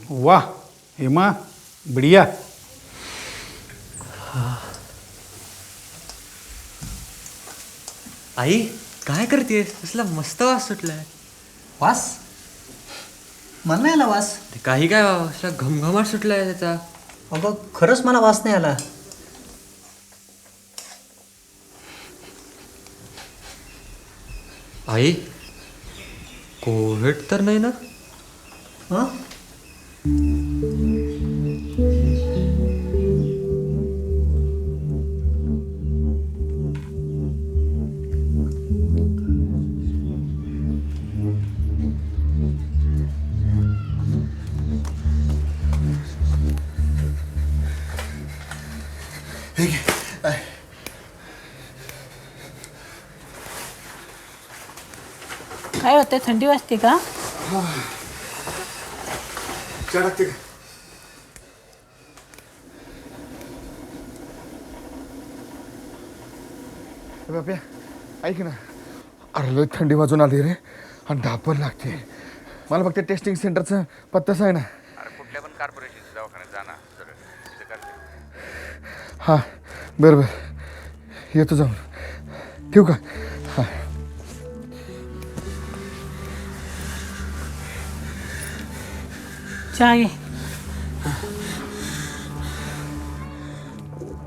वाह हेमा, बढ़िया. आई काय करतेस? कसला मस्त वास सुटलाय. वास? मला नाही आला वास. ते काही काय असला घमघमाट सुटलाय त्याचा. अगं खरंच मला वास नाही आला. आई कोविड तर नाही ना? हं? काय होतंय? थंडी वाजते का? बाप्या ऐक ना, अरे लय थंडी वाजून आली रे आणि धाप पण लागते. मला फक्त टेस्टिंग सेंटरचा पत्ताच आहे ना. अरे कुठल्या पण कॉर्पोरेशनच्या दवाखान्यात जा ना जर तिथं करते. हां बरं बरं येतो जाऊन. ठेवू का? हां. चहा घे.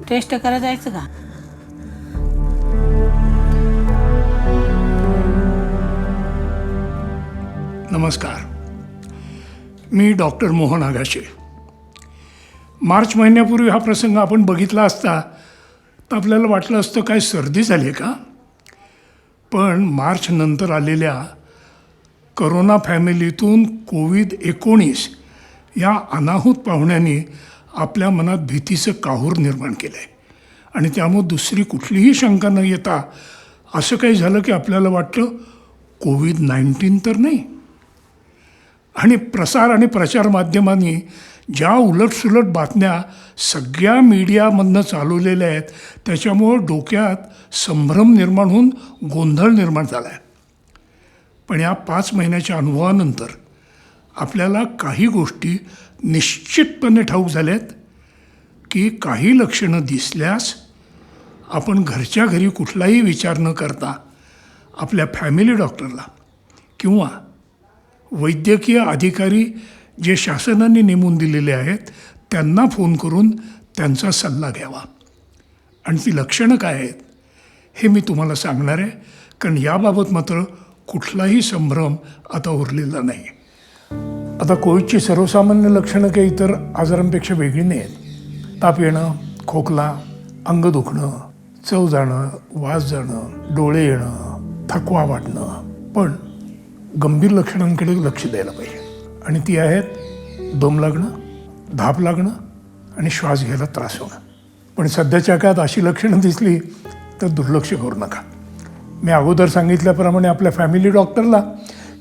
टेस्ट करायला जायचं का? नमस्कार, मी डॉक्टर मोहन आगाशे. मार्च महिन्यापूर्वी हा प्रसंग आपण बघितला असता तर आपल्याला वाटलं असतं काय सर्दी झाली का. पण मार्च नंतर आलेल्या करोना फॅमिलीतून कोविड-19 या अनाहूत पाहुण्यांनी आपल्या मनात भीतीचं काहूर निर्माण केलं आहे. आणि त्यामुळे दुसरी कुठलीही शंका न येता असं काही झालं की आपल्याला वाटलं कोविड-19 तर नाही. आणि प्रसार आणि प्रचार माध्यमांनी ज्या उलटसुलट बातम्या सगळ्या मीडियामधनं चालवलेल्या आहेत त्याच्यामुळं डोक्यात संभ्रम निर्माण होऊन गोंधळ निर्माण झाला आहे. पण या 5 महिन्याच्या अनुभवानंतर आपल्याला काही गोष्टी निश्चितपणे ठाऊक झाल्यात की काही लक्षणं दिसल्यास आपण घरच्या घरी कुठलाही विचार न करता आपल्या फॅमिली डॉक्टरला किंवा वैद्यकीय अधिकारी जे शासनाने नेमून दिलेले आहेत त्यांना फोन करून त्यांचा सल्ला घ्यावा. आणि ती लक्षणं काय आहेत हे मी तुम्हाला सांगणार आहे, कारण याबाबत मात्र कुठलाही संभ्रम आता उरलेला नाही. आता कोविडची सर्वसामान्य लक्षणं काही इतर आजारांपेक्षा वेगळी नाही आहेत. ताप येणं, खोकला, अंग दुखणं, चव जाणं, वास जाणं, डोळे येणं, थकवा वाटणं. पण गंभीर लक्षणांकडे लक्ष द्यायला पाहिजे. आणि ती आहेत दम लागणं, धाप लागणं आणि श्वास घ्यायला त्रास होणं. पण सध्याच्या काळात अशी लक्षणं दिसली तर दुर्लक्ष करू नका. मी अगोदर सांगितल्याप्रमाणे आपल्या फॅमिली डॉक्टरला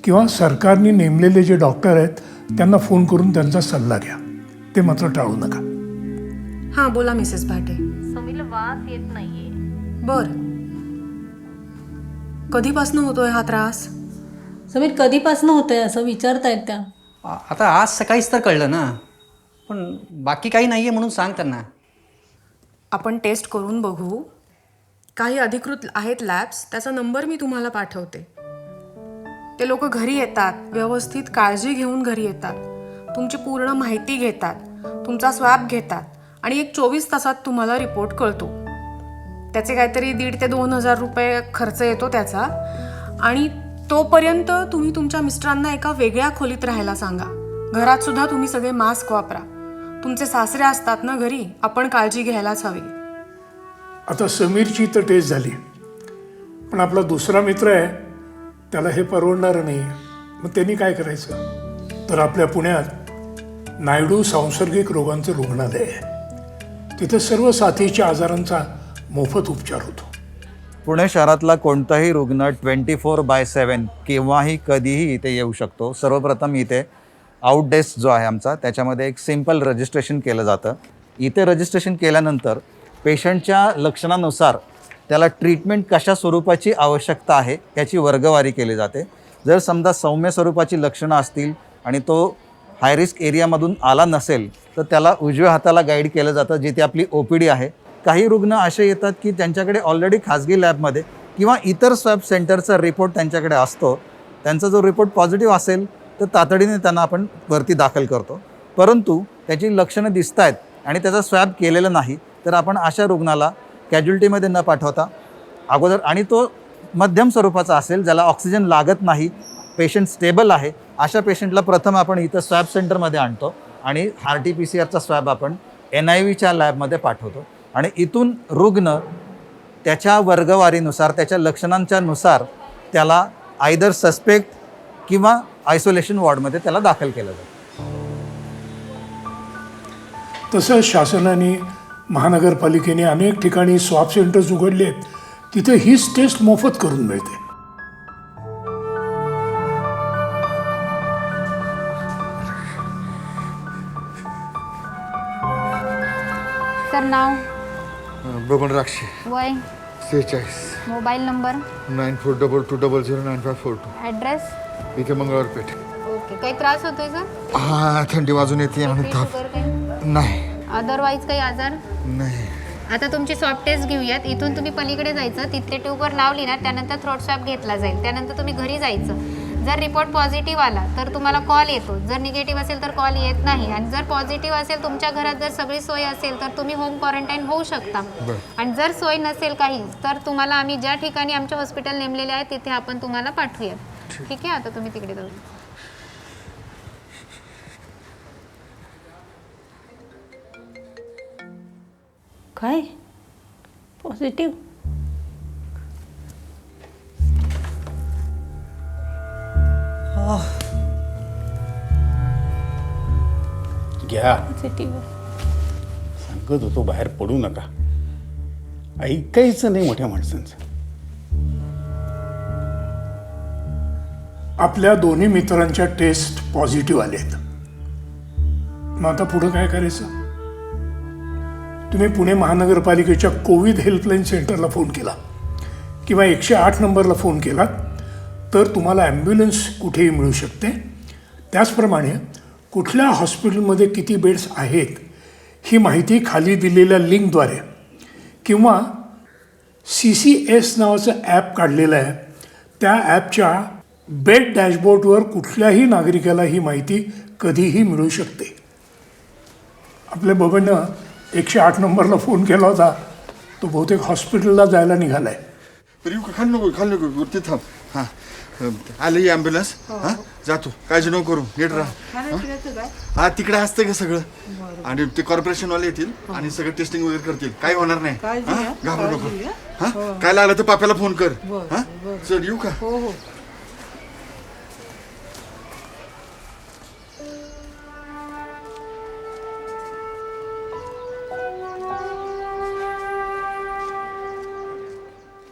किंवा सरकारने नेमलेले जे डॉक्टर आहेत त्यांना फोन करून त्यांचा सल्ला घ्या. ते मात्र टाळू नका. हां बोला मिसेस भाटे. समीला वास येत नाहीये. बर, कधीपासून होतोय हा त्रास? समीर कधीपासून होतंय असं विचारतायत त्या. आता आज सकाळीच तर कळलं ना. पण बाकी काही नाही आहे म्हणून सांग त्यांना. आपण टेस्ट करून बघू. काही अधिकृत आहेत लॅब्स, त्याचा नंबर मी तुम्हाला पाठवते. ते लोक घरी येतात, व्यवस्थित काळजी घेऊन घरी येतात, तुमची पूर्ण माहिती घेतात, तुमचा स्वॅब घेतात आणि एक 24 तासात तुम्हाला रिपोर्ट कळतो. त्याचे काहीतरी 1,500 ते 2,000 रुपये खर्च येतो त्याचा. आणि तोपर्यंत तुम्ही तुमच्या मिस्टरांना एका वेगळ्या खोलीत राहायला सांगा. घरात सुद्धा तुम्ही सगळे मास्क वापरा. तुमचे सासरे असतात ना घरी, आपण काळजी घ्यायलाच हवी. आता समीरची तर टेस्ट झाली, पण आपला दुसरा मित्र आहे त्याला हे परवडणारं नाही. मग त्यांनी काय करायचं? तर आपल्या पुण्यात नायडू सांसर्गिक रोगांचं रुग्णालय आहे. तिथे सर्व साथीच्या आजारांचा मोफत उपचार होतो. पुणे शहरातला कोणताही रुग्ण 24/7 केव्हाही कधीही इथे येऊ शकतो. सर्वप्रथम इथे आउट डेस्क जो आहे आमचा त्याच्यामध्ये एक सिंपल रजिस्ट्रेशन केलं जातं. इथे रजिस्ट्रेशन केल्यानंतर पेशंटच्या लक्षणानुसार त्याला ट्रीटमेंट कशा स्वरूपाची आवश्यकता आहे याची वर्गवारी केली जाते. जर समजा सौम्य स्वरूपाची लक्षणं असतील आणि तो हाय रिस्क एरियामधून आला नसेल तर त्याला उजव्या हाताला गाईड केलं जातं, जिथे आपली OPD आहे. काही रुग्ण असे येतात की त्यांच्याकडे ऑलरेडी खाजगी लॅबमध्ये किंवा इतर स्वॅब सेंटरचा रिपोर्ट त्यांच्याकडे असतो. त्यांचा जो रिपोर्ट पॉझिटिव्ह असेल तर तातडीने त्यांना आपण वरती दाखल करतो. परंतु त्याची लक्षणं दिसत आहेत आणि त्याचा स्वॅब केलेला नाही तर आपण अशा रुग्णाला कॅज्युलिटीमध्ये न पाठवता अगोदर, आणि तो मध्यम स्वरूपाचा असेल, ज्याला ऑक्सिजन लागत नाही, पेशंट स्टेबल आहे, अशा पेशंटला प्रथम आपण इथं स्वॅब सेंटरमध्ये आणतो आणि RT-PCR स्वॅब आपण NIVच्या लॅबमध्ये पाठवतो. आणि इथून रुग्ण त्याच्या वर्गवारीनुसार, त्याच्या लक्षणांच्या नुसार त्याला आयदर सस्पेक्ट किंवा आयसोलेशन वॉर्डमध्ये त्याला दाखल केलं जातं. तसंच शासनाने, महानगरपालिकेने अनेक ठिकाणी स्वॅब सेंटर्स उघडले आहेत, तिथे हीच टेस्ट मोफत करून मिळते. सर नाव, बबन राक्षे, वय, 46, मोबाईल नंबर, 9422295442. ॲड्रेस. इथे मंगळवारपेठ. ओके. काही त्रास होतोय सर? हा, थंडी वाजून येते आणि काही ताप. शुगर काही? नाही अदरवाईज काही आजार? नाही. आता तुमची स्वॅब टेस्ट घेऊयात. इथून तुम्ही पलीकडे जायचं, तिथले ट्यूबवर नाव लिहिणार, त्यानंतर थ्रोट स्वॅब घेतला जाईल. त्यानंतर तुम्ही घरी जायचं. जर रिपोर्ट पॉझिटिव्ह आला तर तुम्हाला कॉल येतो, जर निगेटिव्ह असेल तर कॉल येत नाही. आणि जर पॉझिटिव्ह असेल, तुमच्या घरात जर सगळी सोय असेल तर तुम्ही होम क्वारंटाईन होऊ शकता. आणि जर सोय नसेल काही तर तुम्हाला आम्ही ज्या ठिकाणी आमचे हॉस्पिटल नेमलेले आहे तिथे आपण तुम्हाला पाठवूयात. ठीक आहे, आता तुम्ही तिकडे जाऊ. काय पॉझिटिव्ह? घ्या, पॉझिटिव्ह. सांगत होतो बाहेर पडू नका. ऐकायचं नाही मोठ्या माणसांचं. आपल्या दोन्ही मित्रांच्या टेस्ट पॉझिटिव्ह आलेत. मग आता पुढं काय करायचं? तुम्ही पुणे महानगरपालिकेच्या कोविड हेल्पलाईन सेंटरला फोन केला किंवा 108 नंबरला फोन केला तर तुम्हाला ॲम्ब्युलन्स कुठेही मिळू शकते. त्याचप्रमाणे कुठल्या हॉस्पिटलमध्ये किती बेड्स आहेत ही माहिती खाली दिलेल्या लिंकद्वारे किंवा CCS नावाचं ॲप काढलेलं आहे, त्या ॲपच्या बेड डॅशबोर्डवर कुठल्याही नागरिकाला ही माहिती कधीही मिळू शकते. आपल्या बबननं 108 नंबरला फोन केला होता, तो बहुतेक हॉस्पिटलला जायला निघाला आहे. खाली नको वरती थांब. हां, आलं ही ॲम्ब्युलन्स. हां, जातो, काळजी नको करू, नीट राहा. हा, तिकडे असतं का सगळं, आणि ते कॉर्पोरेशनवाले येतील आणि सगळं टेस्टिंग वगैरे करतील, काही होणार नाही. हां, घाबरू नको. हां, काय लागलं तर पाप्याला फोन कर. हां, चल येऊ का?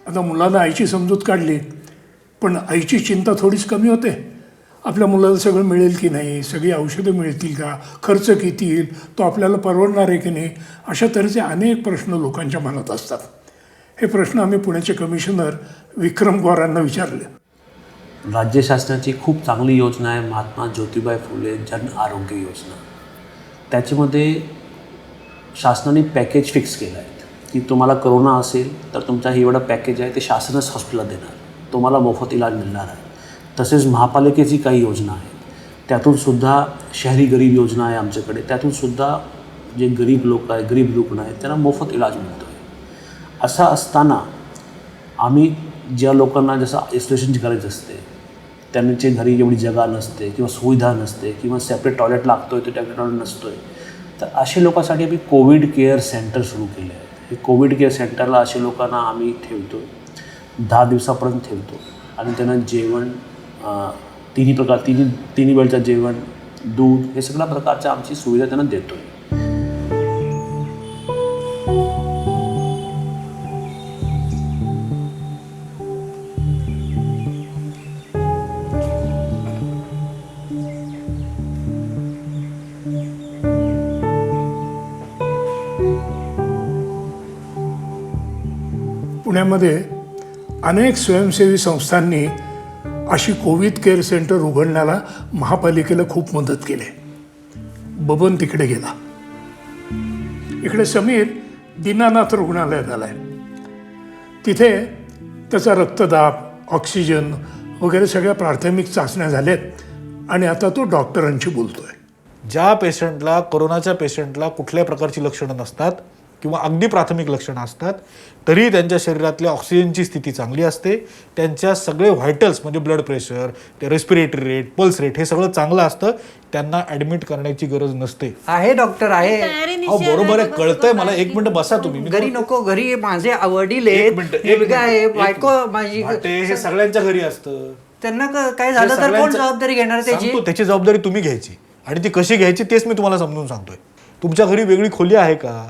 आता मुलानं आईची समजूत काढली, पण आईची चिंता थोडीच कमी होते. आपल्या मुलाला सगळं मिळेल की नाही, सगळी औषधं मिळतील का, खर्च किती येईल, तो आपल्याला परवडणार आहे की नाही, अशा तऱ्हेचे अनेक प्रश्न लोकांच्या मनात असतात. हे प्रश्न आम्ही पुण्याचे कमिशनर विक्रम गौरांना विचारले. राज्य शासनाची खूप चांगली योजना आहे महात्मा ज्योतिबा फुले जन आरोग्य योजना. त्याच्यामध्ये शासनाने पॅकेज फिक्स केलं आहे की तुम्हाला करोना असेल तर तुमचा हे एवढं पॅकेज आहे ते शासनच हॉस्पिटलला देणार, तुम्हाला मोफत इलाज मिळणार आहे. तसेच महापालिकेची काही योजना आहेत, त्यातूनसुद्धा शहरी गरीब योजना आहे आमच्याकडे, त्यातूनसुद्धा जे गरीब लोक आहे, गरीब रुग्ण आहेत त्यांना मोफत इलाज मिळतो आहे. असं असताना आम्ही ज्या लोकांना जसं आयसोलेशनची गरज असते, त्यांच्या घरी एवढी जागा नसते किंवा सुविधा नसते किंवा सेपरेट टॉयलेट लागतो आहे तो सेपरेट टॉयलेट नसतो आहे, तर अशा लोकांसाठी आम्ही कोविड केअर सेंटर सुरू केले आहे. हे कोविड केअर सेंटरला अशा लोकांना आम्ही ठेवतो, 10 दिवसापर्यंत ठेवतो आणि त्यांना जेवण तिन्ही वेळचं जेवण, दूध, हे सगळ्या प्रकारच्या आमची सुविधा त्यांना देतो आहे. पुण्यामध्ये अनेक स्वयंसेवी संस्थांनी अशी कोविड केअर सेंटर उघडण्याला महापालिकेला खूप मदत केली. बबन तिकडे गेला. इकडे समीर दीनानाथ रुग्णालयात आलाय. तिथे त्याचा रक्तदाब, ऑक्सिजन वगैरे सगळ्या प्राथमिक चाचण्या झाल्यात आणि आता तो डॉक्टरांशी बोलतोय. ज्या पेशंटला, कोरोनाच्या पेशंटला कुठल्याही प्रकारची लक्षणं नसतात किंवा अगदी प्राथमिक लक्षणं असतात, तरी त्यांच्या शरीरातल्या ऑक्सिजनची स्थिती चांगली असते, त्यांच्या सगळे व्हायटल्स म्हणजे ब्लड प्रेशर, ते रेस्पिरेटरी रेट, पल्स रेट हे सगळं चांगलं असतं, त्यांना ॲडमिट करण्याची गरज नसते. आहे डॉक्टर आहे. अहो बरोबर आहे, कळतंय मला. एक मिनिट बसा तुम्ही. मी घरी नको, घरी माझे वडील एक आहेत, मिनिट, मुलगा आहे, बायको माझी. हे सगळ्यांच्या घरी असतं. त्यांना काय झालं तर कोण जबाबदारी घेणार त्याची? सांगतो, त्याची जबाबदारी तुम्ही घ्यायची आणि ती कशी घ्यायची तेच मी तुम्हाला समजून सांगतोय. तुमच्या घरी वेगळी खोली आहे का?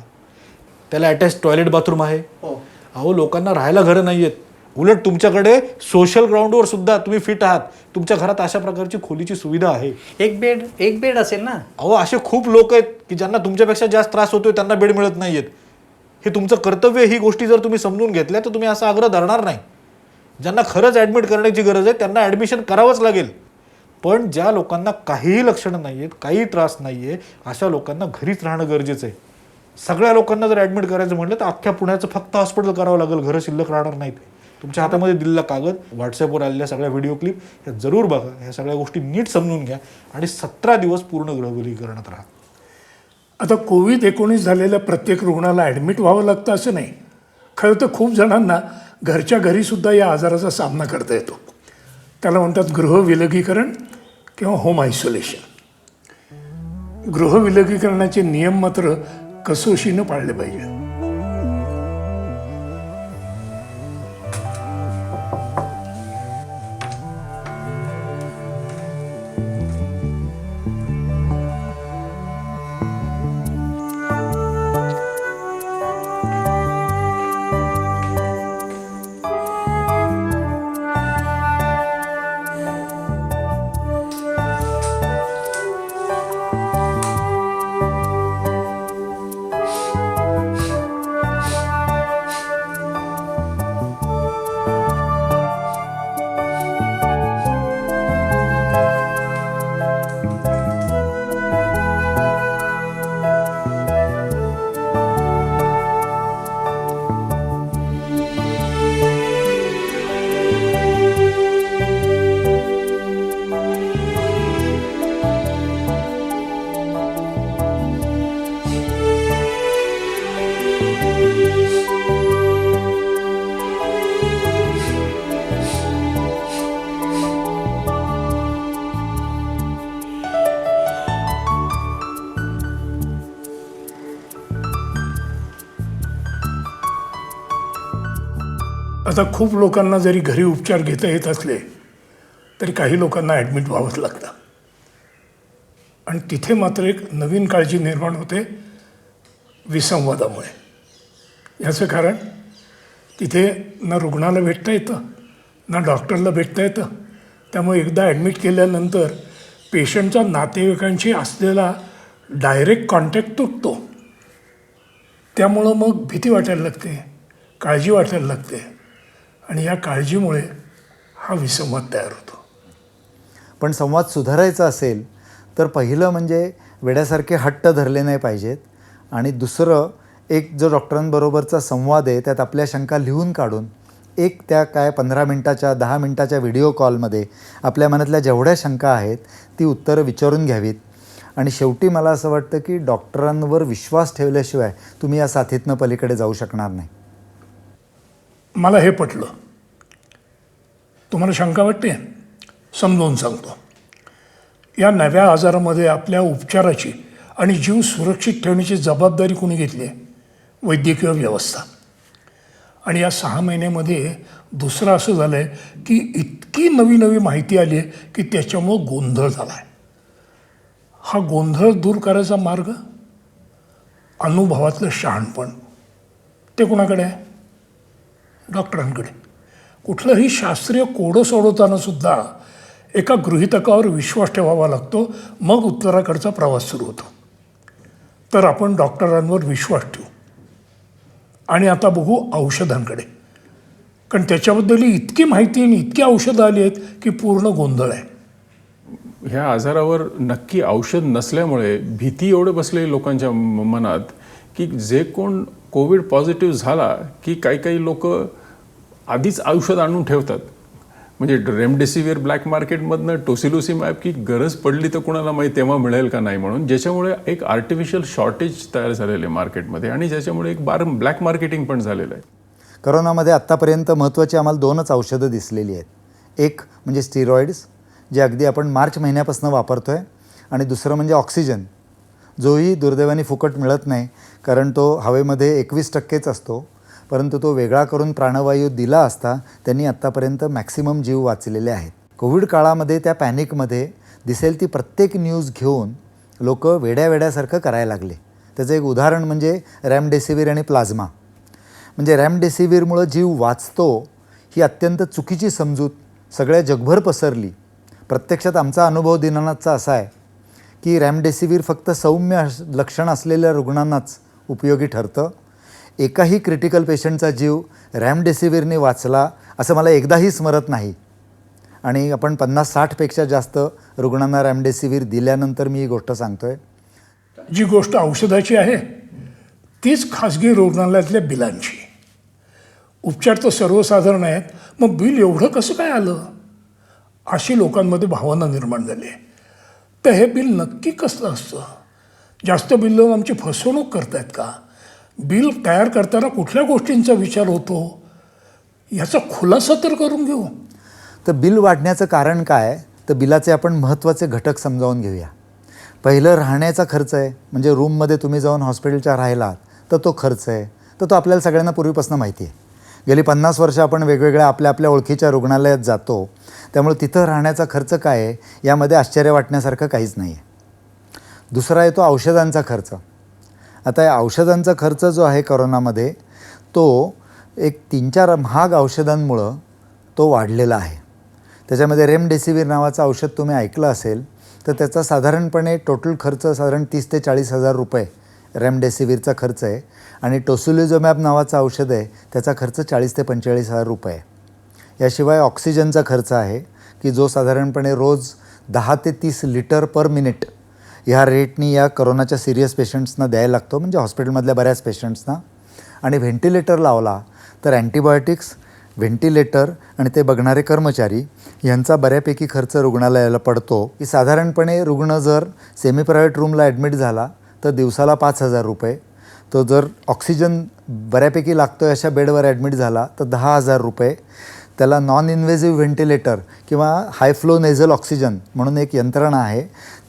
त्याला अटॅच टॉयलेट बाथरूम आहे? अहो लोकांना राहायला घरं नाही आहेत. उलट तुमच्याकडे सोशल ग्राउंडवर सुद्धा तुम्ही फिट आहात. तुमच्या घरात अशा प्रकारची खोलीची सुविधा आहे. एक बेड असेल ना. अहो असे खूप लोक आहेत की ज्यांना तुमच्यापेक्षा जास्त त्रास होतोय, त्यांना बेड मिळत नाहीयेत. हे तुमचं कर्तव्य. ही गोष्टी जर तुम्ही समजून घेतल्या तर तुम्ही असा आग्रह धरणार नाही. ज्यांना खरंच ॲडमिट करण्याची गरज आहे त्यांना ॲडमिशन करावंच लागेल. पण ज्या लोकांना काहीही लक्षणं नाही आहेत, काही त्रास नाही आहे, अशा लोकांना घरीच राहणं गरजेचं आहे. सगळ्या लोकांना जर ॲडमिट करायचं म्हटलं तर अख्ख्या पुण्याचं फक्त हॉस्पिटल करावं लागेल. घरं शिल्लक राहणार नाहीत. तुमच्या हातामध्ये दिलेला कागद, व्हॉट्सअपवर आलेल्या सगळ्या व्हिडिओ क्लिप ह्या जरूर बघा. ह्या सगळ्या गोष्टी नीट समजून घ्या आणि 17 दिवस पूर्ण गृहविलगीकरणात राहा. आता कोविड-19 झालेल्या प्रत्येक रुग्णाला ॲडमिट व्हावं लागतं असं नाही. खरं तर खूप जणांना घरच्या घरीसुद्धा या आजाराचा सामना करता येतो. त्याला म्हणतात गृहविलगीकरण किंवा होम आयसोलेशन. गृहविलगीकरणाचे नियम मात्र कसोशीनं पाळले पाहिजे. आता खूप लोकांना जरी घरी उपचार घेता येत असले तरी काही लोकांना ॲडमिट व्हावंच लागतं. आणि तिथे मात्र एक नवीन काळजी निर्माण होते विसंवादामुळे. याचं कारण तिथे ना रुग्णाला भेटता येतं ना डॉक्टरला भेटता येतं. त्यामुळे एकदा ॲडमिट केल्यानंतर पेशंटच्या नातेवाईकांशी असलेला डायरेक्ट कॉन्टॅक्ट तुटतो. त्यामुळं मग भीती वाटायला लागते, काळजी वाटायला लागते आणि या काळजीमुळे हा विसंवाद तयार होतो. पण संवाद सुधारायचा असेल तर पहिलं म्हणजे वेड्यासारखे हट्ट धरले नाही पाहिजेत आणि दुसरं एक जो डॉक्टरांबरोबरचा संवाद आहे त्यात आपल्या शंका लिहून काढून एक त्या 15 मिनटाच्या 10 मिनटाच्या व्हिडिओ कॉलमध्ये आपल्या मनातल्या जेवढ्या शंका आहेत ती उत्तरं विचारून घ्यावीत. आणि शेवटी मला असं वाटतं की डॉक्टरांवर विश्वास ठेवल्याशिवाय तुम्ही या साथीतनं पलीकडे जाऊ शकणार नाही. मला हे पटलं. तुम्हाला शंका वाटते? समजावून सांगतो. या नव्या आजारामध्ये आपल्या उपचाराची आणि जीव सुरक्षित ठेवण्याची जबाबदारी कोणी घेतली आहे? वैद्यकीय व्यवस्था. आणि या 6 महिन्यामध्ये दुसरं असं झालं आहे की इतकी नवी नवी माहिती आली आहे की त्याच्यामुळं गोंधळ झाला आहे. हा गोंधळ दूर करायचा मार्ग अनुभवातलं शहाणपण. ते कोणाकडे आहे? डॉक्टरांकडे. कुठलंही शास्त्रीय कोडं सोडवताना सुद्धा एका गृहीतकावर विश्वास ठेवावा लागतो, मग उत्तराकडचा प्रवास सुरू होतो. तर आपण डॉक्टरांवर विश्वास ठेवू. आणि आता बघू औषधांकडे. कारण त्याच्याबद्दल इतकी माहिती आणि इतकी औषधं आली आहेत की पूर्ण गोंधळ आहे. ह्या आजारावर नक्की औषध नसल्यामुळे भीती एवढं बसलेली लोकांच्या मनात की जे कोण कोविड पॉझिटिव्ह झाला की काही लोक आधीच औषध आणून ठेवतात. म्हणजे रेमडेसिवीर ब्लॅक मार्केटमधनं टोसिलुसिमॅब की गरज पडली तर कुणाला माहीत तेव्हा मिळेल का नाही म्हणून, ज्याच्यामुळे एक आर्टिफिशियल शॉर्टेज तयार झालेलं आहे मार्केटमध्ये आणि ज्याच्यामुळे एक ब्लॅक मार्केटिंग पण झालेलं आहे. करोनामध्ये आत्तापर्यंत महत्त्वाची आम्हाला 2च औषधं दिसलेली आहेत. एक म्हणजे स्टिरॉइड्स, जे अगदी आपण मार्च महिन्यापासून वापरतो आहे, आणि दुसरं म्हणजे ऑक्सिजन, जोही दुर्दैवाने फुकट मिळत नाही, कारण तो हवेमध्ये 21%च असतो, परंतु तो वेगळा करून प्राणवायू दिला असता त्यांनी आत्तापर्यंत मॅक्सिमम जीव वाचलेले आहेत. कोविड काळामध्ये त्या पॅनिकमध्ये दिसेल ती प्रत्येक न्यूज घेऊन लोक वेड्यासारखं करायला लागले. त्याचं एक उदाहरण म्हणजे रेमडेसिवीर आणि प्लाझ्मा. म्हणजे रेमडेसिवीरमुळं जीव वाचतो ही अत्यंत चुकीची समजूत सगळ्या जगभर पसरली. प्रत्यक्षात आमचा अनुभव दिनानाथचा असा आहे की रेमडेसिवीर फक्त सौम्य लक्षण असलेल्या रुग्णांनाच उपयोगी ठरतं. एकाही क्रिटिकल पेशंटचा जीव रेमडेसिवीरने वाचला असं मला एकदाही स्मरत नाही. आणि आपण 50-60पेक्षा जास्त रुग्णांना रेमडेसिवीर दिल्यानंतर मी ही गोष्ट सांगतो आहे. जी गोष्ट औषधाची आहे तीच खाजगी रुग्णालयातल्या बिलांची. उपचार तर सर्वसाधारण आहेत, मग बिल एवढं कसं काय आलं अशी लोकांमध्ये भावना निर्माण झाली. तर हे बिल नक्की कसलं असतं? जास्त बिल लावून आमची फसवणूक करतायत का? बिल तयार करताना कुठल्या गोष्टींचा विचार होतो याचा खुलासा तर करून घेऊ. तर बिल वाढण्याचं कारण काय, तर बिलाचे आपण महत्त्वाचे घटक समजावून घेऊया. पहिलं राहण्याचा खर्च आहे. म्हणजे रूममध्ये तुम्ही जाऊन हॉस्पिटलच्या राहिलात तर तो खर्च आहे. तर तो आपल्याला सगळ्यांना पूर्वीपासून माहिती आहे. गेली 50 वर्ष आपण वेगवेगळ्या आपल्या ओळखीच्या रुग्णालयात जातो, त्यामुळे तिथं राहण्याचा खर्च काय आहे यामध्ये आश्चर्य वाटण्यासारखं काहीच नाही आहे. दुसरा आहे तो औषधांचा खर्च. आता या औषधांचा खर्च जो आहे करोनामध्ये तो एक 3-4 महाग औषधांमुळं तो वाढलेला आहे. त्याच्यामध्ये रेमडेसिवीर नावाचं औषध तुम्ही ऐकलं असेल तर त्याचा साधारणपणे टोटल खर्च साधारण 30,000 ते 40,000 रुपये रेमडेसिवीरचा खर्च आहे. आणि टोसिलुझुमॅब नावाचं औषध आहे त्याचा खर्च 40,000 ते 45,000 रुपये आहे. याशिवाय ऑक्सिजनचा खर्च आहे की जो साधारणपणे रोज 10 ते 30 लिटर पर मिनिट ह्या रेटनी या करोनाच्या सिरियस पेशंट्सना द्यायला लागतो, म्हणजे हॉस्पिटलमधल्या बऱ्याच पेशंट्सना. आणि व्हेंटिलेटर लावला तर अँटीबायोटिक्स, व्हेंटिलेटर आणि ते बघणारे कर्मचारी यांचा बऱ्यापैकी खर्च रुग्णालयाला पडतो. की साधारणपणे रुग्ण जर सेमी प्रायव्हेट रूमला ॲडमिट झाला तर दिवसाला 5,000 रुपये. तो जर ऑक्सिजन बऱ्यापैकी लागतो आहे अशा बेडवर ॲडमिट झाला तर 10,000 रुपये. त्याला नॉन इन्व्हेजिव्ह व्हेंटिलेटर किंवा हाय फ्लो नेझल ऑक्सिजन म्हणून एक यंत्रणा आहे,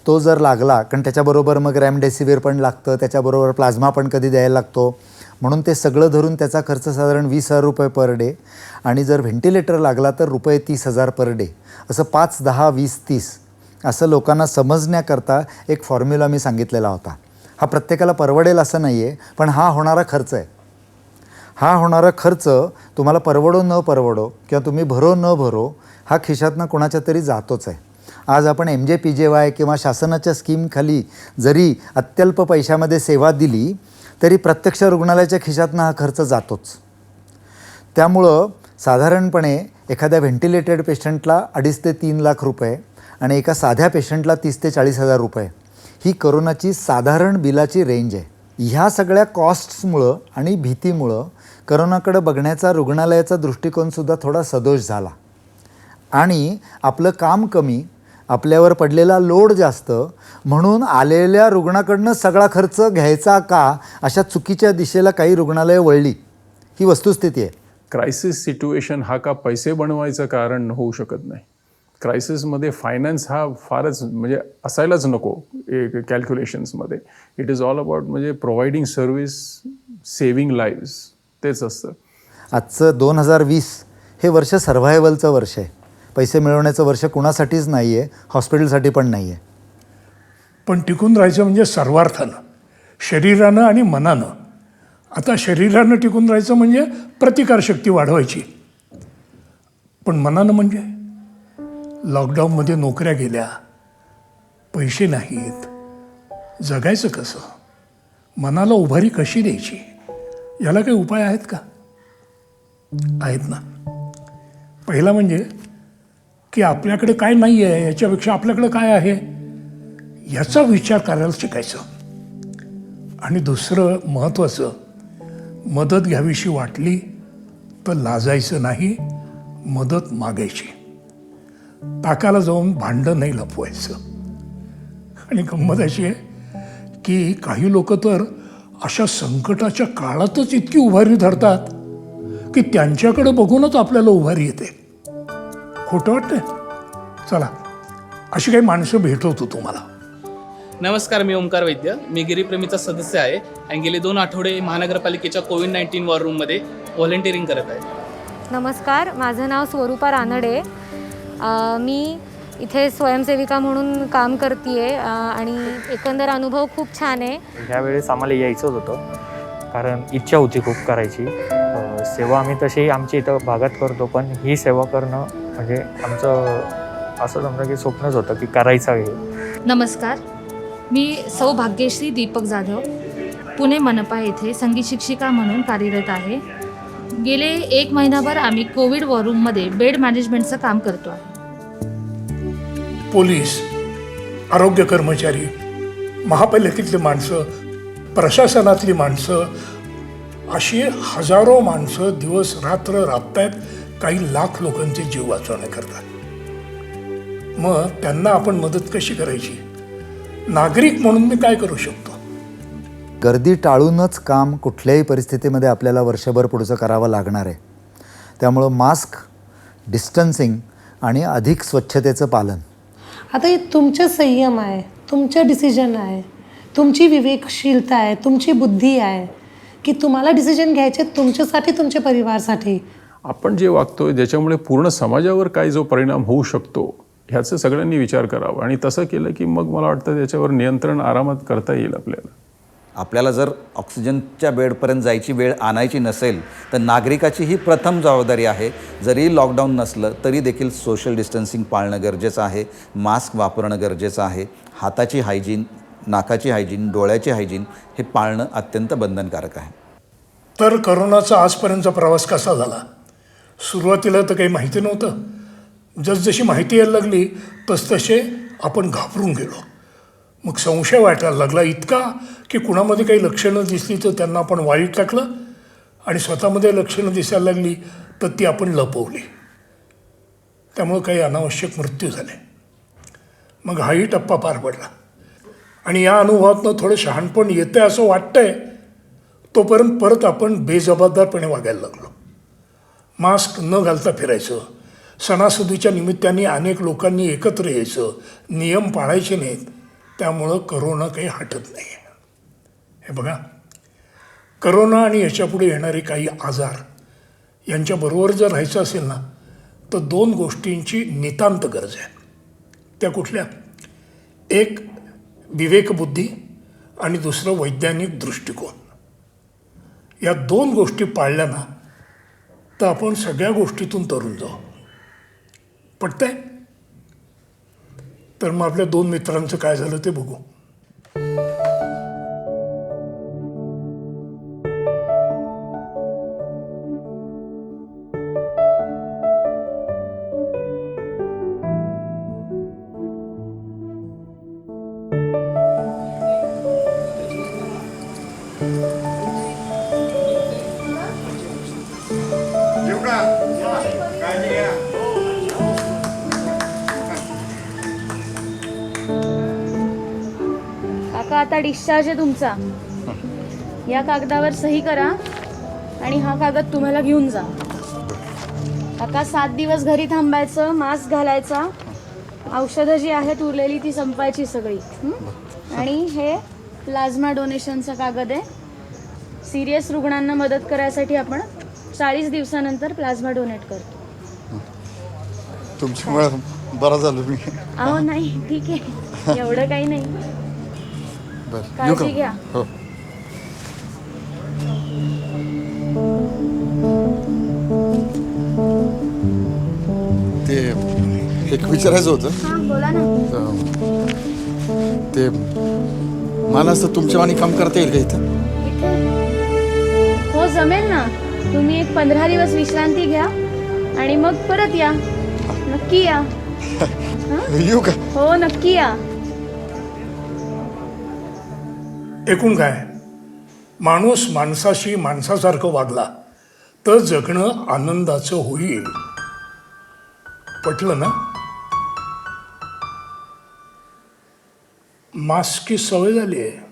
तो जर लागला, कारण त्याच्याबरोबर मग रेमडेसिवीर पण लागतं, त्याच्याबरोबर प्लाझ्मा पण कधी द्यायला लागतो, म्हणून ते सगळं धरून त्याचा खर्च साधारण 20,000 रुपये पर डे. आणि जर व्हेंटिलेटर लागला तर रुपये 30,000 पर डे. असं 5, 10, 20, 30 असं लोकांना समजण्याकरता एक फॉर्म्युला मी सांगितलेला होता. हा प्रत्येकाला परवडेल असं नाही आहे, पण हा होणारा खर्च आहे. हा होणारा खर्च तुम्हाला परवडो न परवडो किंवा तुम्ही भरो न भरो हा खिशातनं कोणाच्या तरी जातोच आहे. आज आपण MJPJY किंवा शासनाच्या स्कीमखाली जरी अत्यल्प पैशामध्ये सेवा दिली तरी प्रत्यक्ष रुग्णालयाच्या खिशातनं हा खर्च जातोच. त्यामुळं साधारणपणे एखाद्या व्हेंटिलेटेड पेशंटला 2.5 ते 3 लाख रुपये आणि एका साध्या पेशंटला 30,000 ते 40,000 रुपये ही करोनाची साधारण बिलाची रेंज आहे. ह्या सगळ्या कॉस्ट्समुळं आणि भीतीमुळं करोनाकडं बघण्याचा रुग्णालयाचा दृष्टिकोनसुद्धा थोडा सदोष झाला. आणि आपलं काम कमी, आपल्यावर पडलेला लोड जास्त, म्हणून आलेल्या रुग्णाकडनं सगळा खर्च घ्यायचा का अशा चुकीच्या दिशेला काही रुग्णालयं वळली. ही वस्तुस्थिती आहे. क्रायसिस सिच्युएशन हा का पैसे बनवायचं कारण होऊ शकत नाही. क्रायसिसमध्ये फायनान्स हा फारच म्हणजे असायलाच नको कॅल्क्युलेशन्समध्ये. इट इज ऑल अबाउट म्हणजे प्रोव्हाइडिंग सर्व्हिस, सेव्हिंग लाईव्स, तेच असतं. आजचं 2020 हे वर्ष सर्व्हायवलचं वर्ष आहे. पैसे मिळवण्याचं वर्ष कुणासाठीच नाही आहे, हॉस्पिटलसाठी पण नाही आहे. पण टिकून राहायचं म्हणजे सर्वार्थानं, शरीरानं आणि मनानं. आता शरीरानं टिकून राहायचं म्हणजे प्रतिकारशक्ती वाढवायची, पण मनानं म्हणजे लॉकडाऊनमध्ये नोकऱ्या गेल्या, पैसे नाहीत, जगायचं कसं, मनाला उभारी कशी द्यायची, याला काही उपाय आहेत का? आहेत ना. पहिला म्हणजे की आपल्याकडे काय नाही आहे, याच्यापेक्षा आपल्याकडे काय आहे याचा विचार करायला शिकायचं. आणि दुसरं महत्त्वाचं, मदत घ्यावीशी वाटली तर लाजायचं नाही, मदत मागायची. ताकाला जाऊन भांडं नाही लपवायचं. आणि गंमत अशी आहे की काही लोक तर अशा संकटाच्या काळातच इतकी उभारी धरतात की त्यांच्याकडे बघूनच आपल्याला उभारी येते. खोटं वाटतंय? चला, अशी काही माणसं भेटवतो तुम्हाला. नमस्कार, मी ओंकार वैद्य. मी गिरीप्रेमीचा सदस्य आहे आणि गेले 2 आठवडे महानगरपालिकेच्या कोविड-19 वॉर रूममध्ये व्हॉलंटिअरिंग करत आहे. नमस्कार, माझं नाव स्वरूपा रानडे. मी इथे स्वयंसेविका म्हणून काम करते आहे आणि एकंदर अनुभव खूप छान आहे. ह्यावेळेस आम्हाला यायचंच होतं कारण इच्छा होती खूप करायची. सेवा आम्ही तशी आमची इथं भागात करतो, पण ही सेवा करणं म्हणजे आमचं असं समजा की स्वप्नच होतं की करायचं आहे. नमस्कार, मी सौ भाग्यश्री दीपक जाधव, पुणे मनपा येथे संगीत शिक्षिका म्हणून कार्यरत आहे. गेले 1 महिनाभर आम्ही कोविड वॉर रूममध्ये बेड मॅनेजमेंटचं काम करतो आहे. पोलीस, आरोग्य कर्मचारी, महापालिकेतली माणसं, प्रशासनातली माणसं, अशी हजारो माणसं दिवस रात्र राबतायत काही लाख लोकांचे जीव वाचवण्याकरता. मग त्यांना आपण मदत कशी करायची? नागरिक म्हणून मी काय करू शकतो? गर्दी टाळूनच काम कुठल्याही परिस्थितीमध्ये आपल्याला वर्षभर पुढचं करावं लागणार आहे. त्यामुळं मास्क, डिस्टन्सिंग आणि अधिक स्वच्छतेचं पालन. आता हे तुमचं संयम आहे, तुमचं डिसिजन आहे, तुमची विवेकशीलता आहे, तुमची बुद्धी आहे की तुम्हाला डिसिजन घ्यायचे तुमच्यासाठी, तुमच्या परिवारासाठी. आपण जे वागतोय ज्याच्यामुळे पूर्ण समाजावर काय जो परिणाम होऊ शकतो ह्याचं सगळ्यांनी विचार करावा. आणि तसं केलं की मग मला वाटतं त्याच्यावर नियंत्रण आरामात करता येईल आपल्याला. आपल्याला जर ऑक्सिजनच्या बेडपर्यंत जायची वेळ आणायची नसेल तर नागरिकाची ही प्रथम जबाबदारी आहे. जरी लॉकडाऊन नसलं तरी देखील सोशल डिस्टन्सिंग पाळणं गरजेचं आहे, मास्क वापरणं गरजेचं आहे, हाताची हायजीन, नाकाची हायजीन, डोळ्याची हायजीन हे पाळणं अत्यंत बंधनकारक आहे. तर करोनाचा आजपर्यंतचा प्रवास कसा झाला? सुरुवातीला तर काही माहिती नव्हतं. जसजशी माहिती यायला लागली तसतसे आपण घाबरून गेलो. मग संशय वाटायला लागला इतका की कुणामध्ये काही लक्षणं दिसली तर त्यांना आपण वाईट टाकलं आणि स्वतःमध्ये लक्षणं दिसायला लागली तर ती आपण लपवली. त्यामुळं काही अनावश्यक मृत्यू झाले. मग हाही टप्पा पार पडला आणि या अनुभवातनं थोडं शहाणपण येतं असं वाटतंय. तोपर्यंत परत आपण बेजबाबदारपणे वागायला लागलो. मास्क न घालता फिरायचं, सणासुदीच्या निमित्ताने अनेक लोकांनी एकत्र यायचं, नियम पाळायचे नाहीत. त्यामुळं करोना काही हटत नाही. हे बघा, करोना आणि याच्यापुढे येणारे काही आजार यांच्याबरोबर जर राहायचं असेल ना तर 2 गोष्टींची नितांत गरज आहे. त्या कुठल्या? एक विवेकबुद्धी आणि दुसरं वैज्ञानिक दृष्टिकोन. या 2 गोष्टी पाळल्या ना तर आपण सगळ्या गोष्टीतून तरून जाऊ. पटतंय? तर मग आपल्या 2 मित्रांचं काय झालं ते बघू. आता डिस्चार्ज आहे तुमचा. या कागदावर सही करा आणि हा कागद तुम्हाला घेऊन जा. आता 7 दिवस घरी थांबायचं, मास्क घालायचा, औषधं जी आहेत उरलेली ती संपायची सगळी. आणि हे प्लाझ्मा डोनेशनचा कागद आहे. सिरियस रुग्णांना मदत करायसाठी आपण 40 दिवसानंतर प्लाझ्मा डोनेट करतो. तुमच्यामुळे बरं झालं मी. अहो नाही, ठीक आहे, एवढं काही नाही. काळजी घ्या. हो. ते एक विचारायचं होतं. हां, बोला ना. ते मला असं तुमच्या वाणी काम करता येईल का इथं? हो, जमेल ना. तुम्ही एक 15 दिवस विश्रांती घ्या आणि मग परत या. नक्की या. येऊ का? हो नक्की या. एकूण काय, माणूस माणसाशी माणसासारखं वागला तर जगणं आनंदाचं होईल. पटलं ना? मास्कची सवय झाली आहे.